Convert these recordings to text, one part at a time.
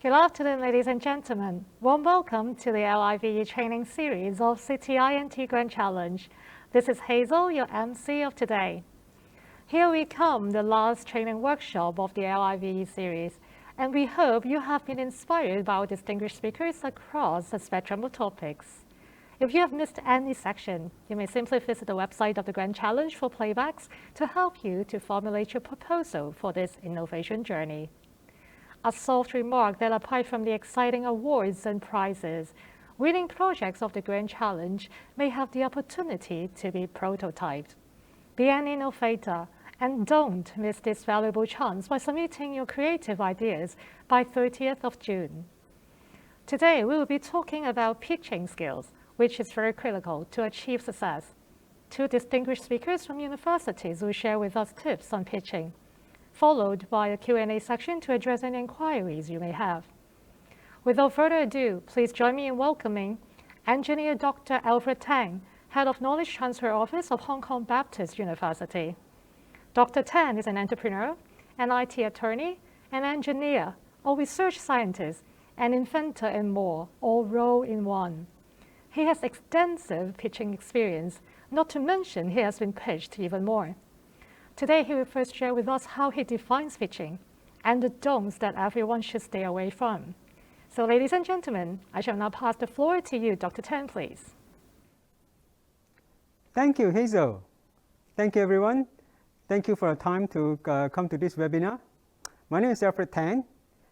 Good afternoon, ladies and gentlemen. Warm welcome to the LIVE training series of CTINT Grand Challenge. This is Hazel, your MC of today. Here we come, the last training workshop of the LIVE series, and we hope you have been inspired by our distinguished speakers across a spectrum of topics. If you have missed any section, you may simply visit the website of the Grand Challenge for playbacks to help you to formulate your proposal for this innovation journey. A soft remark that apart from the exciting awards and prizes, winning projects of the Grand Challenge may have the opportunity to be prototyped. Be an innovator and don't miss this valuable chance by submitting your creative ideas by 30th of June. Today, we will be talking about pitching skills, which is very critical to achieve success. Two distinguished speakers from universities will share with us tips on pitching, followed by a Q&A section to address any inquiries you may have. Without further ado, please join me in welcoming Engineer Dr. Alfred Tang, Head of Knowledge Transfer Office of Hong Kong Baptist University. Dr. Tang is an entrepreneur, an IT attorney, an engineer, a research scientist, an inventor, and more, all rolled in one. He has extensive pitching experience, not to mention he has been pitched even more. Today, he will first share with us how he defines pitching and the don'ts that everyone should stay away from. So, ladies and gentlemen, I shall now pass the floor to you, Dr. Tan, please. Thank you, Hazel. Thank you, everyone. Thank you for the time to come to this webinar. My name is Alfred Tan,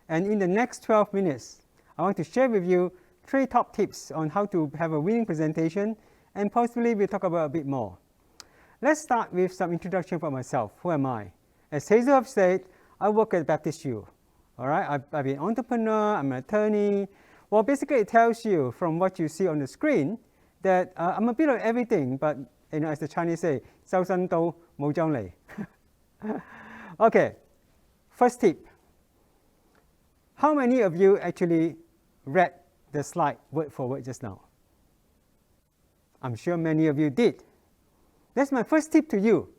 and in the next 12 minutes, I want to share with you 3 top tips on how to have a winning presentation, and possibly we'll talk about a bit more. Let's start with some introduction for myself. Who am I? As Hazel have said, I work at Baptist U. All right, I've been an entrepreneur, I'm an attorney. Well, basically it tells you from what you see on the screen that I'm a bit of everything, but as the Chinese say, 周身刀冇張利. Okay, first tip. How many of you actually read the slide word for word just now? I'm sure many of you did. That's my first tip to you.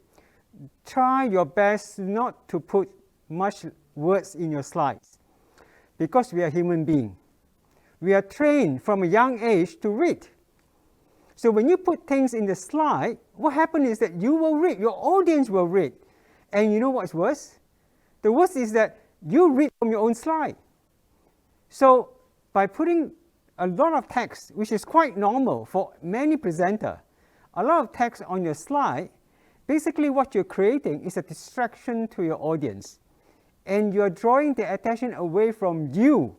Try your best not to put much words in your slides, because we are human beings. We are trained from a young age to read. So when you put things in the slide, what happens is that you will read, your audience will read. And you know what's worse? The worst is that you read from your own slide. So by putting a lot of text, which is quite normal for many presenters, a lot of text on your slide, basically what you're creating is a distraction to your audience. And you're drawing the attention away from you.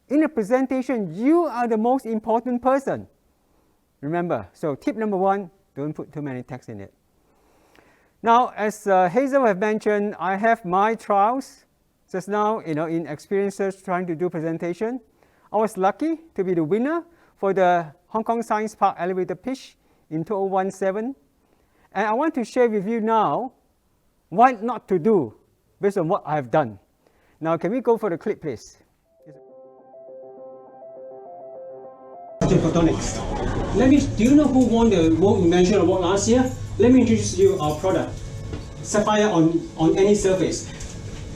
In a presentation, you are the most important person. Remember, so tip number 1, don't put too many text in it. Now, as Hazel have mentioned, I have my trials just now, in experiences trying to do presentation. I was lucky to be the winner for the Hong Kong Science Park elevator pitch in 2017. And I want to share with you now what not to do based on what I have done. Now, can we go for the clip, please? Photonics. Do you know who won the World Invention Award last year? Let me introduce you our product, Sapphire on any surface.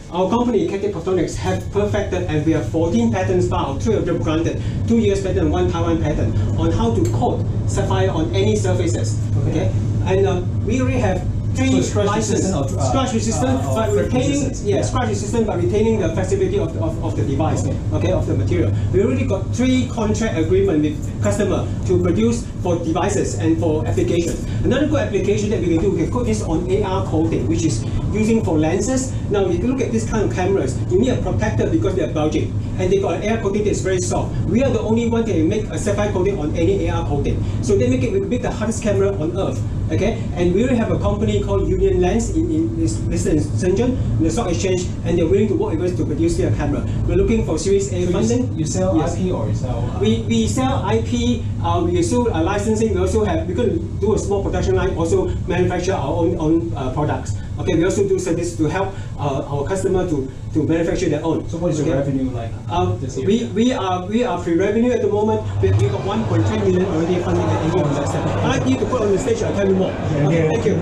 Our company, Cathay Photonics, have perfected, and we have 14 patents filed, 3 of them granted, 2 US patent, 1 Taiwan patent, on how to coat sapphire on any surfaces. Okay, and we already have 3 licenses, scratch resistant, but retaining scratch resistant, but retaining the flexibility of the device. Okay, of the material. We already got 3 contract agreement with customer to produce for devices and for application. Another good application that we can do, we can put this on AR coating, which is using for lenses. Now, if you look at this kind of cameras, you need a protector because they are bulging, and they got an AR coating that's very soft. We are the only one that can make a sapphire coating on any AR coating. So they make the hardest camera on earth. Okay, and we already have a company called Union Lens listed in Shenzhen, in the stock exchange, and they're willing to work with us to produce their camera. We're looking for Series A funding. You sell IP or you sell? We sell IP. We sell licensing. We're going to do a small production line, also manufacture our own products. Okay, we also do service to help our customer to manufacture their own. So what is your revenue like this year? We are pre-revenue at the moment. We got 1.3 million already funding at any investor. I'd like you to put on the stage. I'll tell you more. Okay, thank you.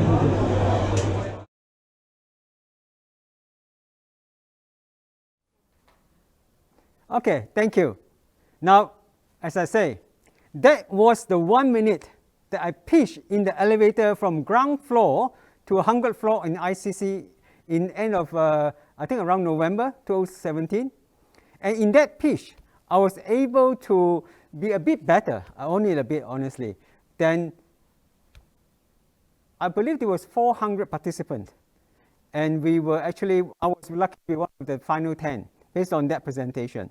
Okay, thank you. Now, as I say, that was the 1 minute that I pitched in the elevator from ground floor to 100th floor in ICC in end of, I think around November 2017. And in that pitch, I was able to be a bit better, only a bit honestly, than, I believe there was 400 participants. And we were actually, I was lucky to be one of the final 10 based on that presentation.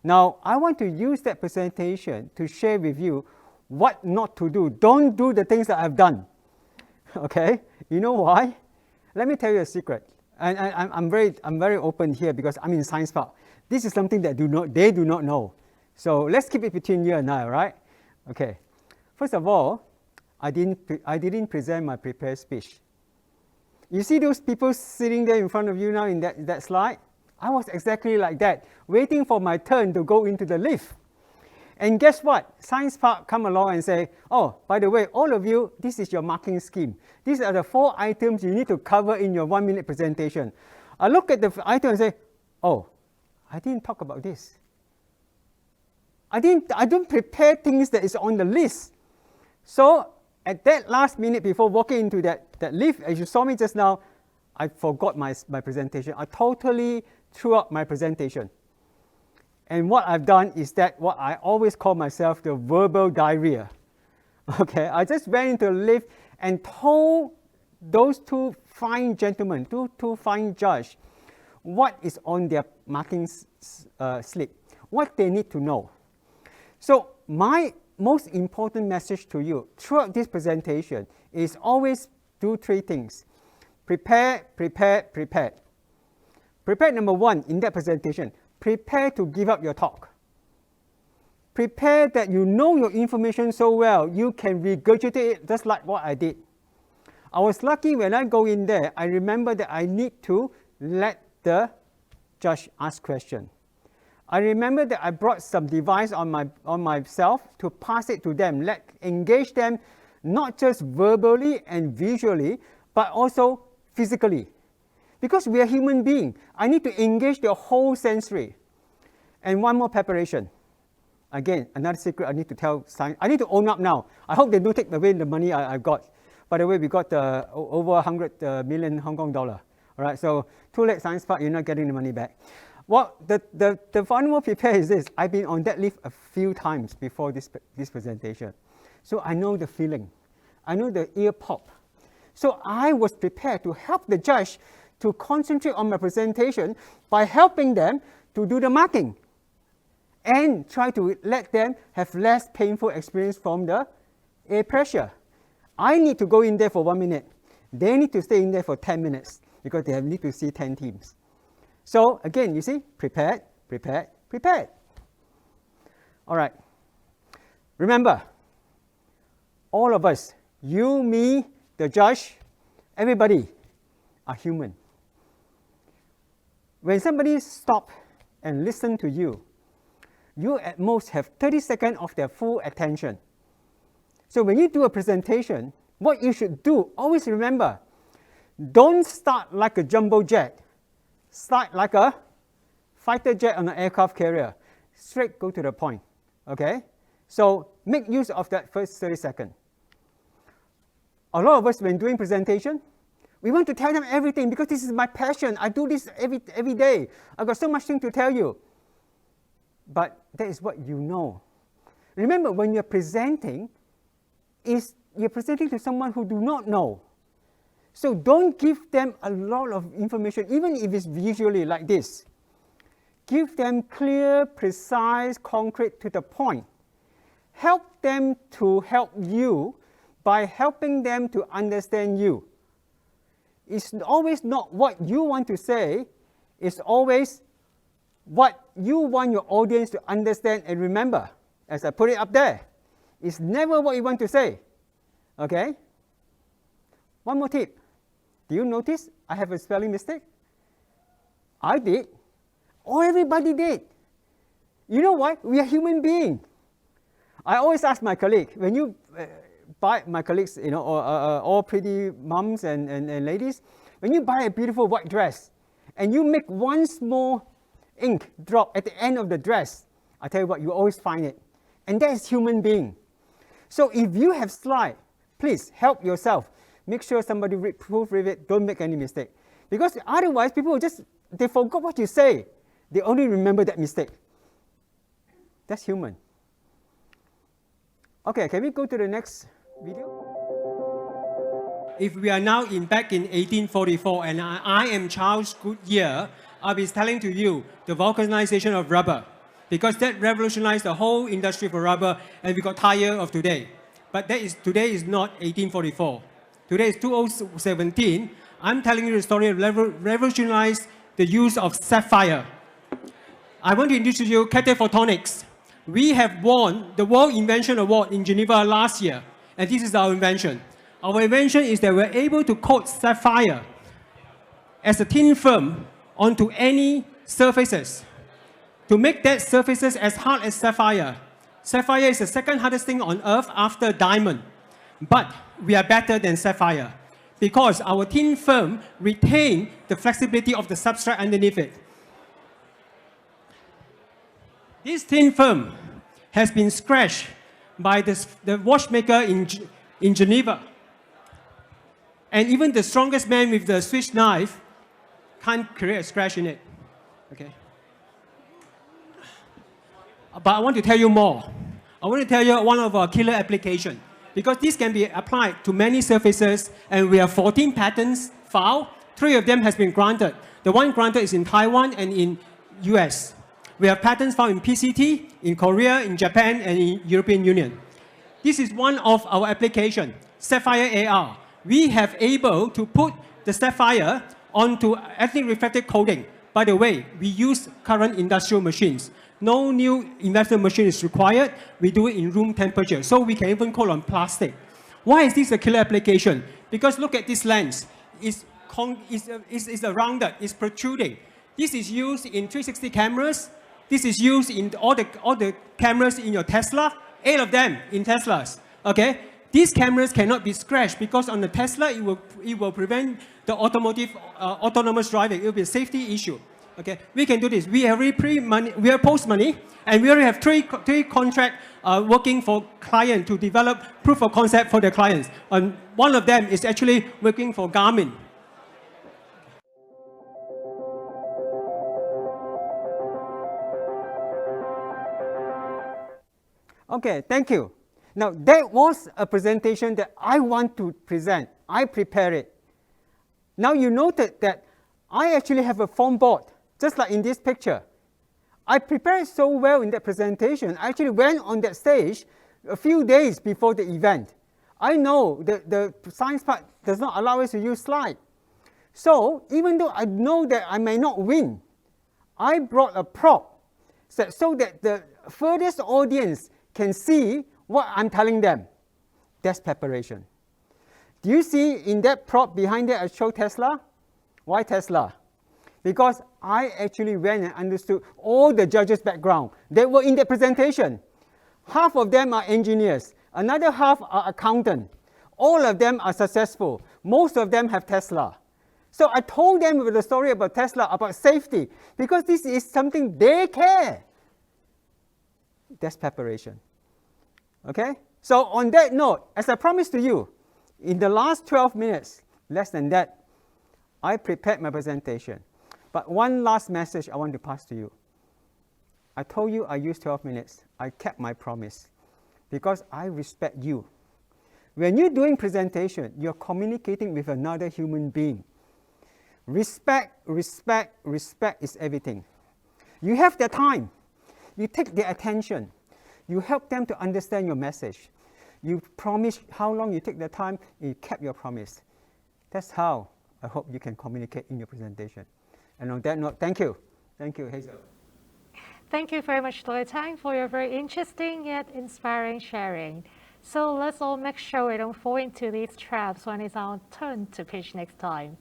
Now, I want to use that presentation to share with you what not to do. Don't do the things that I've done. Okay? You know why? Let me tell you a secret. And I'm very open here because I'm in Science Park. This is something that they do not know. So let's keep it between you and I, right? Okay. First of all, I didn't present my prepared speech. You see those people sitting there in front of you now in that slide? I was exactly like that, waiting for my turn to go into the lift. And guess what? Science Park come along and say, oh, by the way, all of you, this is your marking scheme. These are the 4 items you need to cover in your 1 minute presentation. I look at the item and say, oh, I didn't talk about this. I don't prepare things that is on the list. So at that last minute before walking into that lift, as you saw me just now, I forgot my presentation. I totally threw up my presentation. And what I've done is that what I always call myself the verbal diarrhea. Okay, I just went into the lift and told those 2 fine gentlemen, two fine judges, what is on their marking slip, what they need to know. So my most important message to you throughout this presentation is always do 3 things. Prepare, prepare, prepare. Prepare number 1 in that presentation. Prepare to give up your talk. Prepare that you know your information so well, you can regurgitate it just like what I did. I was lucky when I go in there, I remember that I need to let the judge ask questions. I remember that I brought some device on myself to pass it to them, engage them not just verbally and visually, but also physically. Because we are human beings, I need to engage the whole sensory. And one more preparation. Again, another secret I need to tell science. I need to own up now. I hope they don't take away the money I got. By the way, we got over 100 million Hong Kong dollar. All right, so too late, Science Park, you're not getting the money back. Well, the final prepare is this. I've been on that lift a few times before this presentation. So I know the feeling. I know the ear pop. So I was prepared to help the judge to concentrate on my presentation by helping them to do the marking and try to let them have less painful experience from the air pressure. I need to go in there for 1 minute. They need to stay in there for 10 minutes because they need to see 10 teams. So again, you see, prepared, prepared, prepared. All right. Remember, all of us, you, me, the judge, everybody are human. When somebody stops and listens to you, you at most have 30 seconds of their full attention. So when you do a presentation, what you should do, always remember, don't start like a jumbo jet. Start like a fighter jet on an aircraft carrier. Straight go to the point, okay? So make use of that first 30 seconds. A lot of us, when doing presentation, we want to tell them everything because this is my passion. I do this every day. I've got so much things to tell you. But that is what you know. Remember, when you're presenting, you're presenting to someone who do not know. So don't give them a lot of information, even if it's visually like this. Give them clear, precise, concrete, to the point. Help them to help you by helping them to understand you. It's always not what you want to say, it's always what you want your audience to understand and remember. As I put it up there, it's never what you want to say. Okay? One more tip. Do you notice I have a spelling mistake? I did. Or everybody did. You know what? We are human beings. I always ask my colleague, when you buy, my colleagues, you know, all pretty moms and ladies, when you buy a beautiful white dress and you make one small ink drop at the end of the dress, I tell you what, you always find it. And that is human being. So if you have slide, please help yourself. Make sure somebody proofread it, don't make any mistake. Because otherwise, people will they forgot what you say. They only remember that mistake. That's human. Okay, can we go to the next video? If we are now back in 1844 and I am Charles Goodyear, I'll be telling to you the vulcanization of rubber, because that revolutionized the whole industry for rubber, and we got tired of today. But today is not 1844. Today is 2017. I'm telling you the story of revolutionized the use of sapphire. I want to introduce you cataphotonics. We have won the World Invention Award in Geneva last year, and this is our invention. Our invention is that we're able to coat sapphire as a thin film onto any surfaces to make that surfaces as hard as sapphire. Sapphire is the second hardest thing on earth after diamond. But we are better than sapphire because our thin film retains the flexibility of the substrate underneath it. This thin film has been scratched by the watchmaker in Geneva. And even the strongest man with the Swiss knife can't create a scratch in it. Okay? But I want to tell you more. I want to tell you one of our killer applications, because this can be applied to many surfaces, and we have 14 patents filed. 3 of them has been granted. The one granted is in Taiwan and in US. We have patents filed in PCT, in Korea, in Japan, and in European Union. This is one of our applications, Sapphire AR. We have able to put the sapphire onto ethnic reflective coating. By the way, we use current industrial machines. No new investment machine is required. We do it in room temperature, so we can even coat on plastic. Why is this a killer application? Because look at this lens. It's rounded, it's protruding. This is used in 360 cameras. This is used in all the cameras in your Tesla, 8 of them in Teslas. Okay? These cameras cannot be scratched because on the Tesla, it will prevent the autonomous driving. It will be a safety issue. Okay, we can do this. We have pre-money, we have post-money, and we already have three contracts working for clients to develop proof of concept for their clients. And one of them is actually working for Garmin. Okay, thank you. Now, that was a presentation that I want to present. I prepared it. Now, you noted that I actually have a foam board, just like in this picture. I prepared so well in that presentation. I actually went on that stage a few days before the event. I know that the science part does not allow us to use slide. So, even though I know that I may not win, I brought a prop so that the furthest audience can see what I'm telling them. That's preparation. Do you see in that prop behind there I show Tesla? Why Tesla? Because I actually went and understood all the judges' background. They were in the presentation. Half of them are engineers. Another half are accountants. All of them are successful. Most of them have Tesla. So I told them with the story about Tesla, about safety, because this is something they care. That's preparation. Okay? So on that note, as I promised to you, in the last 12 minutes, less than that, I prepared my presentation. But one last message I want to pass to you. I told you I used 12 minutes. I kept my promise because I respect you. When you're doing presentation, you're communicating with another human being. Respect, respect, respect is everything. You have their time. You take their attention. You help them to understand your message. You promise how long you take the time, you kept your promise. That's how I hope you can communicate in your presentation. And on that note, thank you. Thank you, Hazel. Thank you very much, Dr. Tang, for your very interesting yet inspiring sharing. So let's all make sure we don't fall into these traps when it's our turn to pitch next time.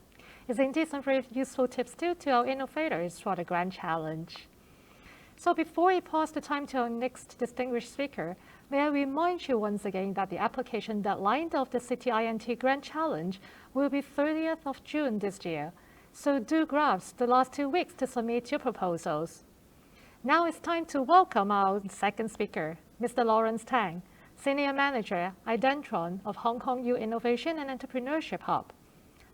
It's indeed some very useful tips too to our innovators for the Grand Challenge. So before we pass the time to our next distinguished speaker, may I remind you once again that the application deadline of the City INT Grand Challenge will be 30th of June this year. So do grasp the last 2 weeks to submit your proposals. Now it's time to welcome our second speaker, Mr. Lawrence Tang, Senior Manager, Identron of Hong Kong U Innovation and Entrepreneurship Hub.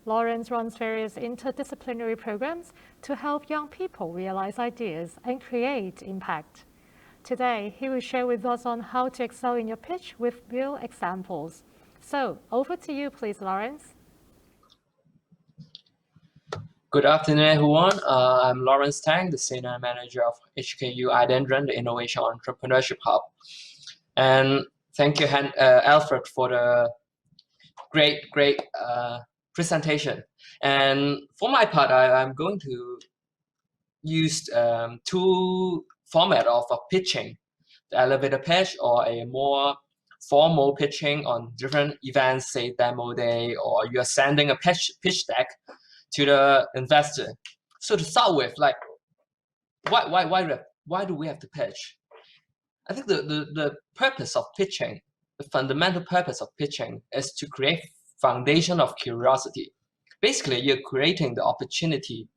Lawrence runs various interdisciplinary programs to help young people realize ideas and create impact. Today, he will share with us on how to excel in your pitch with real examples. So, over to you, please, Lawrence. Good afternoon, everyone. I'm Lawrence Tang, the Senior Manager of HKU Identron, the Innovation Entrepreneurship Hub. And thank you, Alfred, for the great presentation. And for my part, I'm going to use two formats of pitching, the elevator pitch or a more formal pitching on different events, say demo day, or you're sending a pitch deck to the investor. So to start with, like, why do we have to pitch? I think the purpose of pitching, the fundamental purpose of pitching, is to create foundation of curiosity. Basically, you're creating the opportunity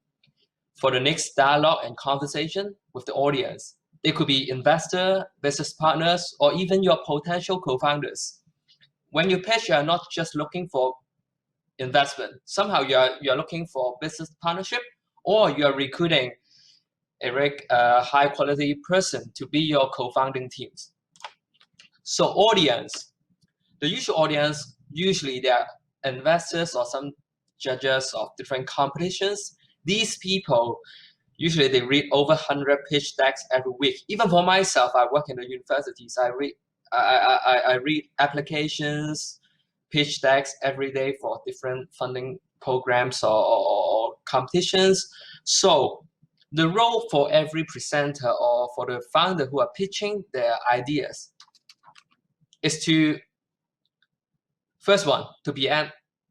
for the next dialogue and conversation with the audience. They could be investor, business partners, or even your potential co-founders. When you pitch, you're not just looking for investment. Somehow you're looking for business partnership, or you're recruiting a very high quality person to be your co-founding teams. So audience, the usual audience, usually they are investors or some judges of different competitions. These people, usually they read over 100 pitch decks every week. Even for myself, I work in the universities. I read applications, pitch decks every day for different funding programs or competitions. So the role for every presenter or for the founder who are pitching their ideas is to, first one, to be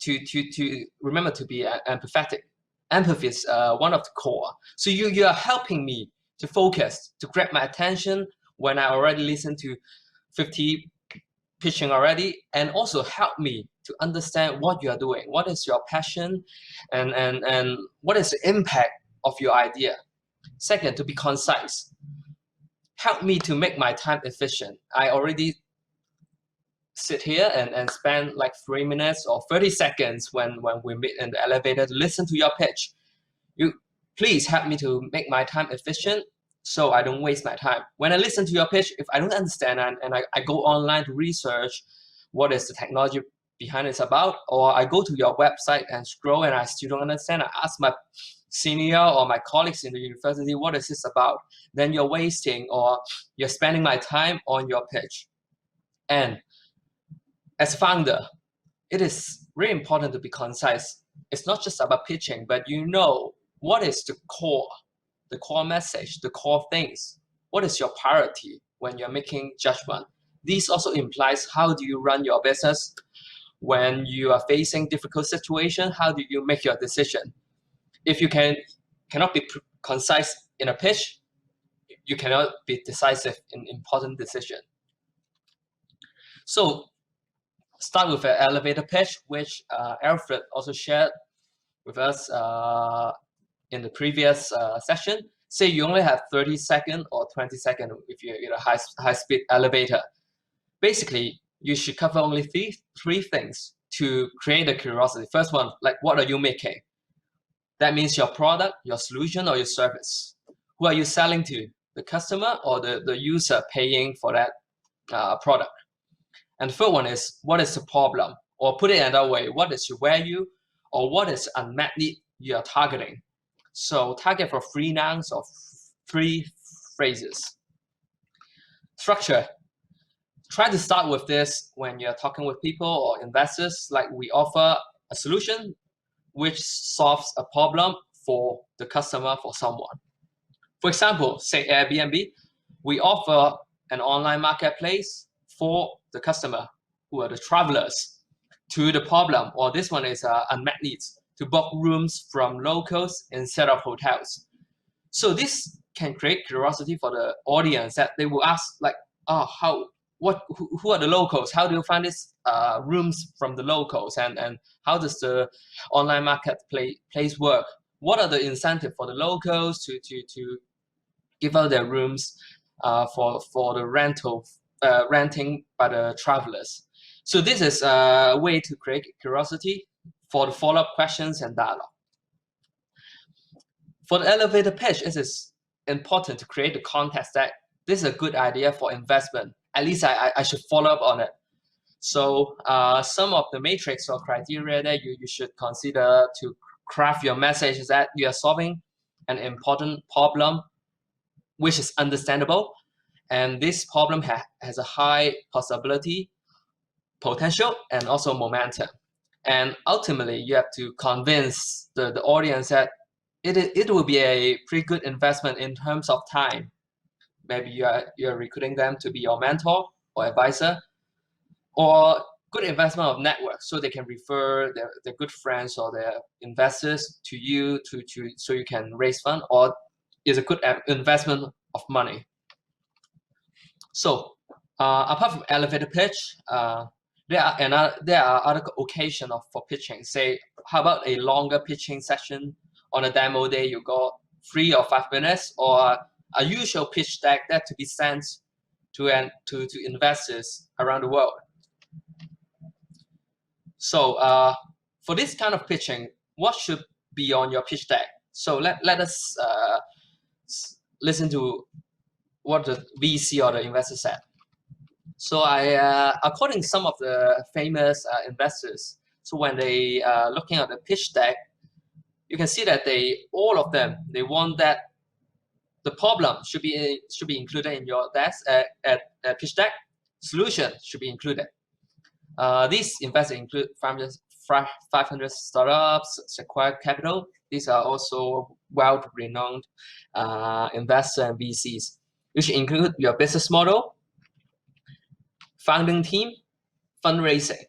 to remember to be empathetic. Empathy is one of the core. So you are helping me to focus, to grab my attention when I already listened to 50 pitching already, and also help me to understand what you are doing, what is your passion, and what is the impact of your idea. Second, to be concise. Help me to make my time efficient. I already sit here and spend like 3 minutes or 30 seconds when we meet in the elevator to listen to your pitch. You please help me to make my time efficient so I don't waste my time. When I listen to your pitch, if I don't understand and I go online to research what is the technology behind it's about, or I go to your website and scroll and I still don't understand, I ask my senior or my colleagues in the university, what is this about? Then you're wasting or you're spending my time on your pitch. And as a founder, it is really important to be concise. It's not just about pitching, but you know what is the core message, the core things. What is your priority when you're making judgment? This also implies how do you run your business when you are facing difficult situation. How do you make your decision? If you cannot be concise in a pitch, you cannot be decisive in important decision. So start with an elevator pitch, which Alfred also shared with us in the previous session. Say you only have 30 seconds or 20 seconds if you're in a high-speed elevator. Basically, you should cover only three things to create a curiosity. First one, like, what are you making? That means your product, your solution, or your service. Who are you selling to? The customer or the user paying for that product? And the third one is, what is the problem? Or put it another way, what is your value? Or what is unmet need you are targeting? So target for 3 nouns or 3 phrases. Structure. Try to start with this when you're talking with people or investors, like we offer a solution which solves a problem for the customer, for someone. For example, say Airbnb, we offer an online marketplace for the customer, who are the travelers, to the problem, or this one is unmet needs, to book rooms from locals instead of hotels. So this can create curiosity for the audience, that they will ask, like, oh, who are the locals? How do you find these rooms from the locals? And how does the online marketplace work? What are the incentives for the locals to give out their rooms for the renting by the travelers. So this is a way to create curiosity for the follow-up questions and dialogue. For the elevator pitch, it is important to create the context that this is a good idea for investment. At least I should follow up on it. So some of the matrix or criteria that you should consider to craft your message is that you are solving an important problem which is understandable, and this problem has a high possibility, potential, and also momentum. And ultimately, you have to convince the audience that it will be a pretty good investment in terms of time. Maybe you're recruiting them to be your mentor or advisor, or good investment of network, so they can refer their good friends or their investors to you so you can raise fund, or is a good investment of money. So apart from elevator pitch, there are other occasions for pitching. Say, how about a longer pitching session on a demo day? You got 3 or 5 minutes, or a usual pitch deck that to be sent to investors around the world. So for this kind of pitching, what should be on your pitch deck? So let us listen to what the VC or the investor said. So according to some of the famous investors, so when they looking at the pitch deck, you can see that all of them want that the problem should be included in your desk at pitch deck. Solution should be included. These investors include 500 startups, Sequoia Capital. These are also well-renowned investors and VCs. You should include your business model, founding team, fundraising.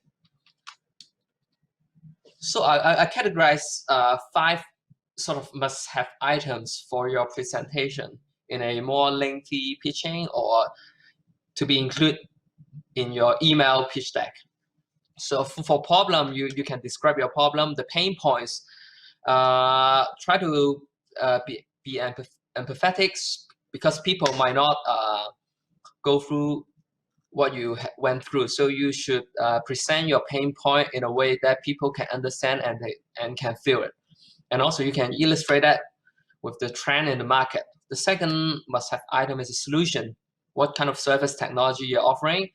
So I categorize 5 sort of must-have items for your presentation in a more lengthy pitching, or to be included in your email pitch deck. So for problem, you can describe your problem, the pain points. Try to be empathetic, because people might not go through what you went through. So you should present your pain point in a way that people can understand and can feel it. And also you can illustrate that with the trend in the market. The second must-have item is a solution. What kind of service technology you're offering?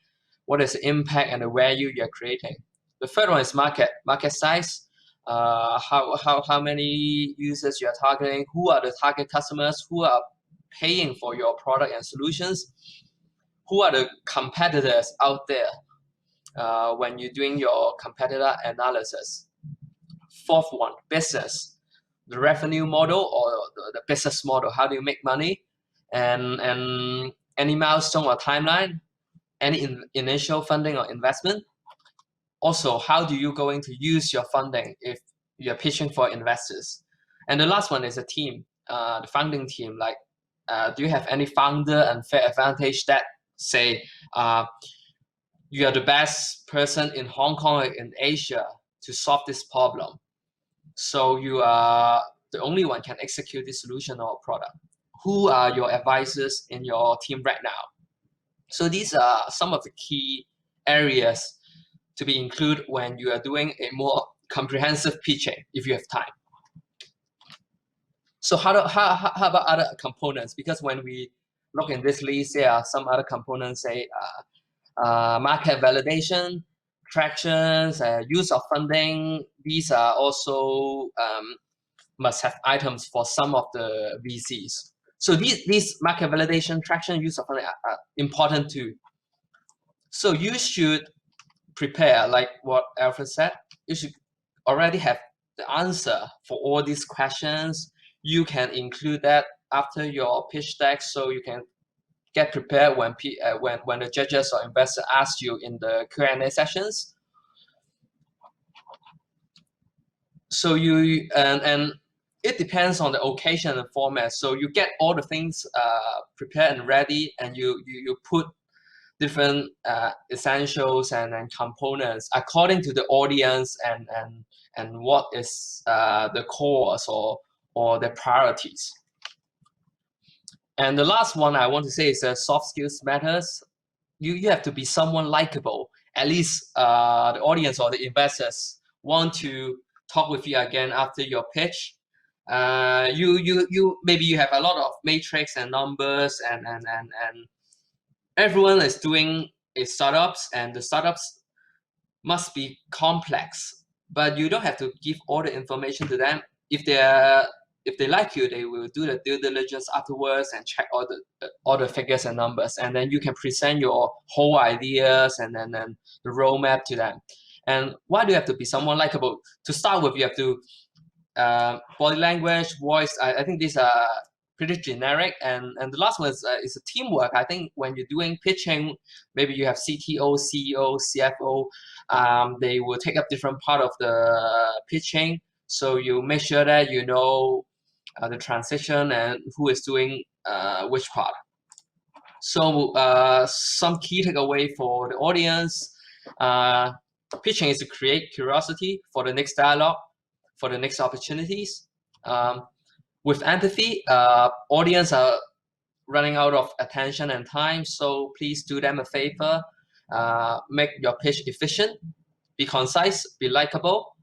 What is the impact and the value you're creating? The third one is market size. How many users you're targeting? Who are the target customers? Who are paying for your product and solutions? Who are the competitors out there when you're doing your competitor analysis? Fourth one, business. The revenue model or the business model. How do you make money? And any milestone or timeline? Any initial funding or investment? Also, how do you going to use your funding if you're pitching for investors? And the last one is a team, the founding team. Like, do you have any founder unfair advantage that say you are the best person in Hong Kong or in Asia to solve this problem? So you are the only one can execute this solution or product. Who are your advisors in your team right now? So these are some of the key areas to be included when you are doing a more comprehensive pitching, if you have time. So how about other components? Because when we look in this list, there are some other components, say market validation, tractions, use of funding. These are also must-have items for some of the VCs. So these market validation, traction, use of funding are important too. So you should prepare, like what Alfred said, you should already have the answer for all these questions. You can include that after your pitch deck, so you can get prepared when the judges or investors ask you in the Q&A sessions. So you and it depends on the occasion and format. So you get all the things prepared and ready, and you put different essentials and components according to the audience and what is the cause or the priorities. And the last one I want to say is soft skills matters. You have to be someone likable. At least the audience or the investors want to talk with you again after your pitch. You maybe you have a lot of matrix and numbers and everyone is doing startups, and the startups must be complex, but you don't have to give all the information to them. If they like you, they will do the due diligence afterwards and check all the figures and numbers, and then you can present your whole ideas and then the roadmap to them. And why do you have to be someone likable? To start with, you have to body language, voice. I think these are pretty generic. And the last one is a teamwork. I think when you're doing pitching, maybe you have CTO, CEO, CFO. They will take up different part of the pitching. So you make sure that you know the transition and who is doing which part. So some key takeaway for the audience. Pitching is to create curiosity for the next dialogue, for the next opportunities. With empathy, audience are running out of attention and time, so please do them a favor. Make your pitch efficient, be concise, be likable.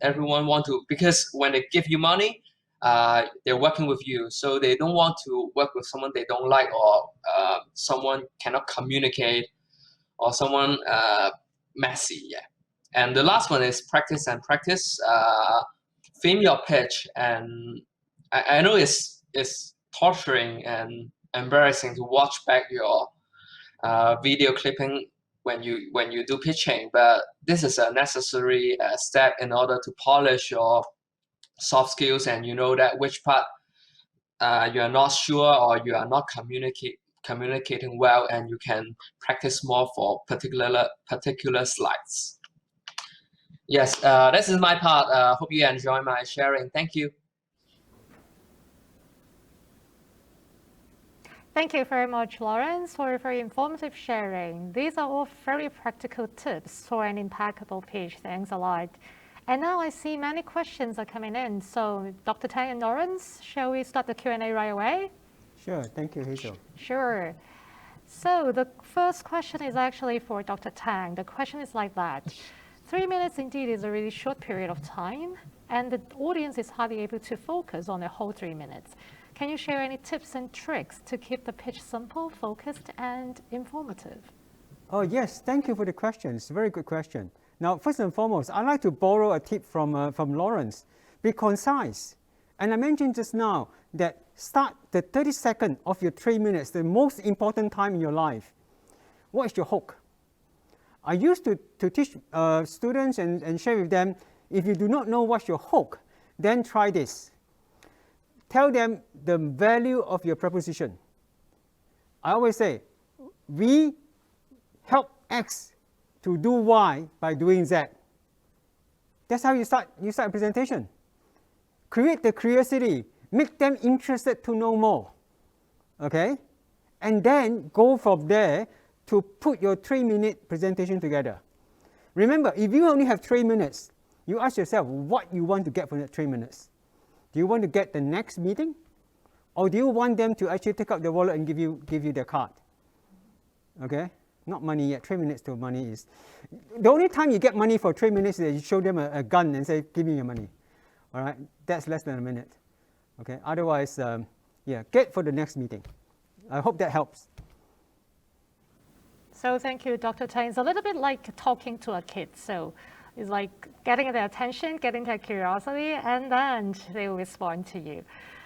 Everyone want to, because when they give you money, they're working with you, so they don't want to work with someone they don't like, or someone cannot communicate, or someone messy. Yeah. And the last one is practice and practice. Film your pitch, and I know it's torturing and embarrassing to watch back your video clipping when you do pitching, but this is a necessary step in order to polish your soft skills, and you know that which part you are not sure or you are not communicating well, and you can practice more for particular slides. Yes, this is my part. Hope you enjoy my sharing. Thank you. Thank you very much, Lawrence, for a very informative sharing. These are all very practical tips for an impeccable pitch. Thanks a lot. And now I see many questions are coming in. So Dr. Tang and Lawrence, shall we start the Q&A right away? Sure, thank you, Hazel. Sure. So the first question is actually for Dr. Tang. The question is like that. 3 minutes indeed is a really short period of time, and the audience is hardly able to focus on the whole 3 minutes. Can you share any tips and tricks to keep the pitch simple, focused, and informative? Oh, yes, thank you for the question. It's a very good question. Now, first and foremost, I'd like to borrow a tip from Lawrence. Be concise. And I mentioned just now that start the 30-second of your 3 minutes, the most important time in your life. What is your hook? I used to teach students and share with them, if you do not know what's your hook, then try this. Tell them the value of your proposition. I always say, we help X to do Y by doing Z. That's how you start a presentation. Create the curiosity, make them interested to know more. Okay? And then go from there to put your 3-minute presentation together. Remember, if you only have 3 minutes, you ask yourself what you want to get from that 3 minutes. Do you want to get the next meeting? Or do you want them to actually take out their wallet and give you their card? Okay? Not money yet. 3 minutes to money is... The only time you get money for 3 minutes is you show them a gun and say, give me your money. All right? That's less than a minute. Okay? Otherwise, yeah, get for the next meeting. I hope that helps. So thank you, Dr. Tang. It's a little bit like talking to a kid. So it's like getting their attention, getting their curiosity, and then they will respond to you.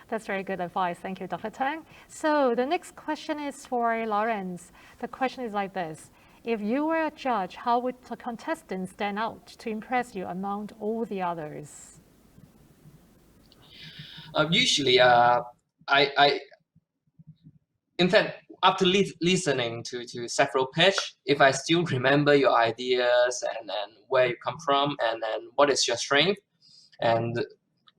That's very good advice. Thank you, Dr. Tang. So the next question is for Lawrence. The question is like this. If you were a judge, how would the contestants stand out to impress you among all the others? Usually, in fact, after listening to several pitch, if I still remember your ideas and where you come from and what is your strength, and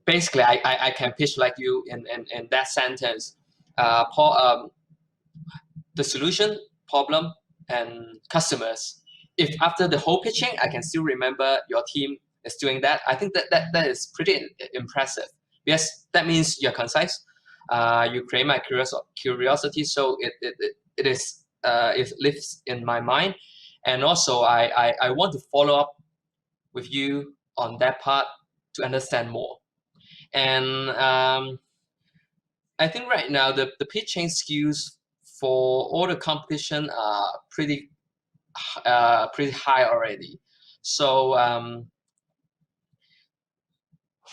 basically I can pitch like you in that sentence. The solution, problem, and customers. If after the whole pitching, I can still remember your team is doing that, I think that is pretty impressive. Yes, that means you're concise. You create my curiosity, so it lives in my mind, and also I want to follow up with you on that part to understand more. And I think right now the pitching skills for all the competition are pretty high already. So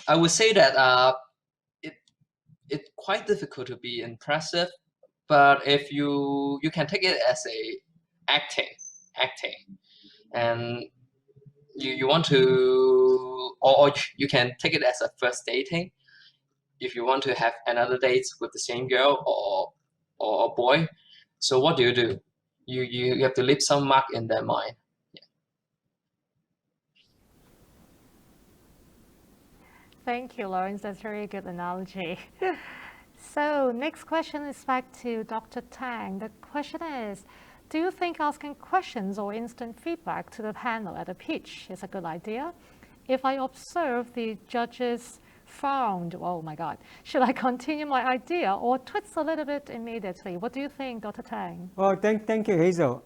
I would say that it's quite difficult to be impressive, but if you can take it as a acting, and you want to, or you can take it as a first dating. If you want to have another date with the same girl or boy, so what do? You have to leave some mark in their mind. Thank you, Lawrence. That's a very good analogy. So next question is back to Dr. Tang. The question is, do you think asking questions or instant feedback to the panel at a pitch is a good idea? If I observe the judges frowned, oh my God, should I continue my idea or twist a little bit immediately? What do you think, Dr. Tang? Well, thank you, Hazel.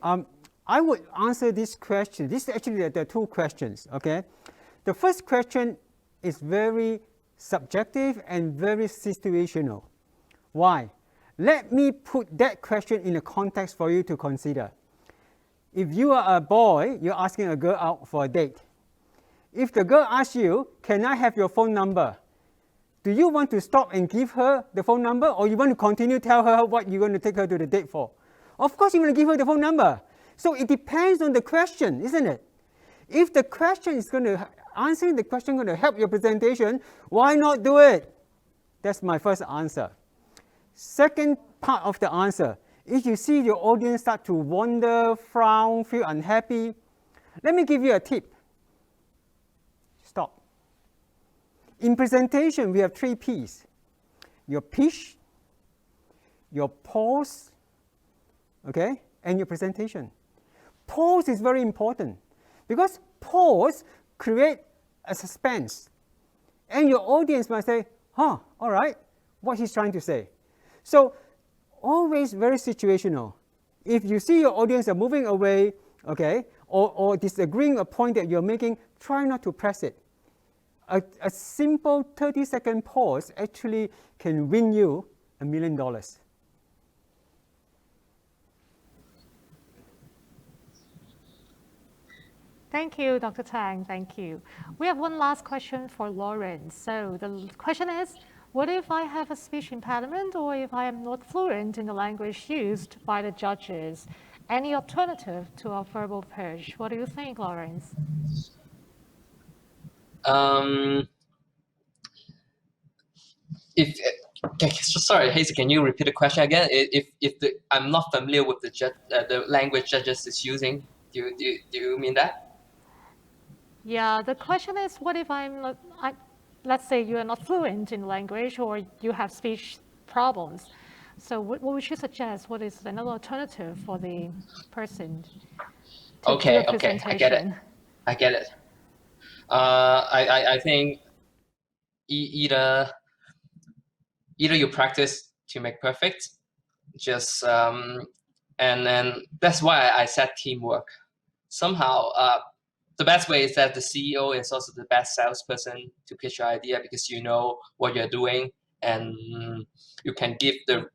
I would answer this question. This is actually the two questions, okay? The first question is very subjective and very situational. Why? Let me put that question in a context for you to consider. If you are a boy, you're asking a girl out for a date. If the girl asks you, can I have your phone number? Do you want to stop and give her the phone number, or you want to continue to tell her what you're going to take her to the date for? Of course you want to give her the phone number. So it depends on the question, isn't it? If the question is going to, answering the question going to help your presentation, why not do it? That's my first answer. Second part of the answer, if you see your audience start to wonder, frown, feel unhappy, let me give you a tip. Stop. In presentation, we have 3 P's. Your pitch, your pause, okay, and your presentation. Pause is very important because pause creates a suspense. And your audience might say, huh, all right, what he's trying to say. So always very situational. If you see your audience are moving away, okay, or disagreeing a point that you're making, try not to press it. A simple 30-second pause actually can win you $1 million. Thank you, Dr. Tang. Thank you. We have one last question for Lawrence. So the question is, what if I have a speech impediment or if I am not fluent in the language used by the judges? Any alternative to a verbal pitch? What do you think, Lawrence? Sorry, Hazel, can you repeat the question again? If I'm not familiar with the language judges is using, do you mean that? Yeah, the question is, what if let's say you are not fluent in language or you have speech problems. So what would you suggest? What is another alternative for the person to do a presentation? I get it. I think either you practice to make perfect, just and then that's why I said teamwork. Somehow, the best way is that the CEO is also the best salesperson to pitch your idea because you know what you're doing and you can give the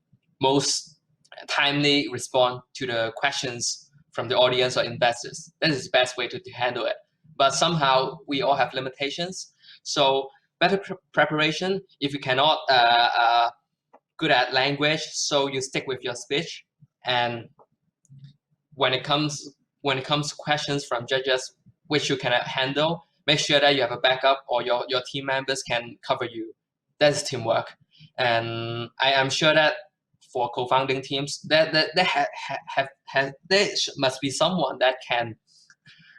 most timely response to the questions from the audience or investors. That is the best way to handle it. But somehow we all have limitations. So better preparation. If you cannot good at language, so you stick with your speech. And when it comes to questions from judges which you cannot handle, make sure that you have a backup or your team members can cover you. That's teamwork. And I am sure that for co-founding teams, there must be someone that can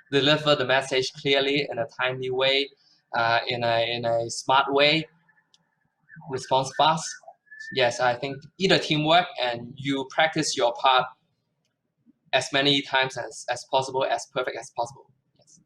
deliver the message clearly in a timely way, in a smart way, response fast. Yes, I think either teamwork and you practice your part as many times as possible, as perfect as possible. Yes.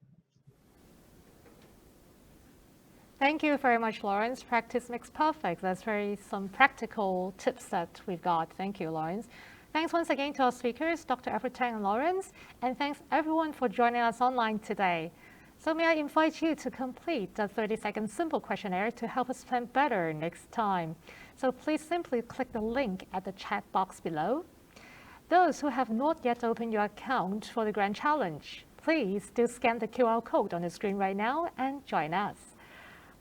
Thank you very much, Lawrence. Practice makes perfect. That's some practical tips that we've got. Thank you, Lawrence. Thanks once again to our speakers, Dr. Alfred Tang and Lawrence, and thanks everyone for joining us online today. So may I invite you to complete the 30-second simple questionnaire to help us plan better next time. So please simply click the link at the chat box below. Those who have not yet opened your account for the Grand Challenge, please do scan the QR code on the screen right now and join us.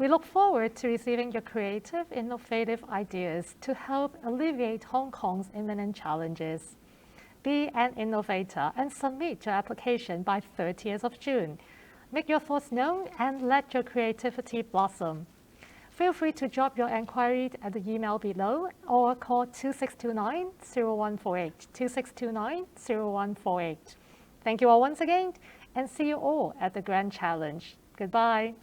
We look forward to receiving your creative, innovative ideas to help alleviate Hong Kong's imminent challenges. Be an innovator and submit your application by 30th of June. Make your thoughts known and let your creativity blossom. Feel free to drop your inquiry at the email below or call 2629-0148, 2629-0148. Thank you all once again and see you all at the Grand Challenge. Goodbye.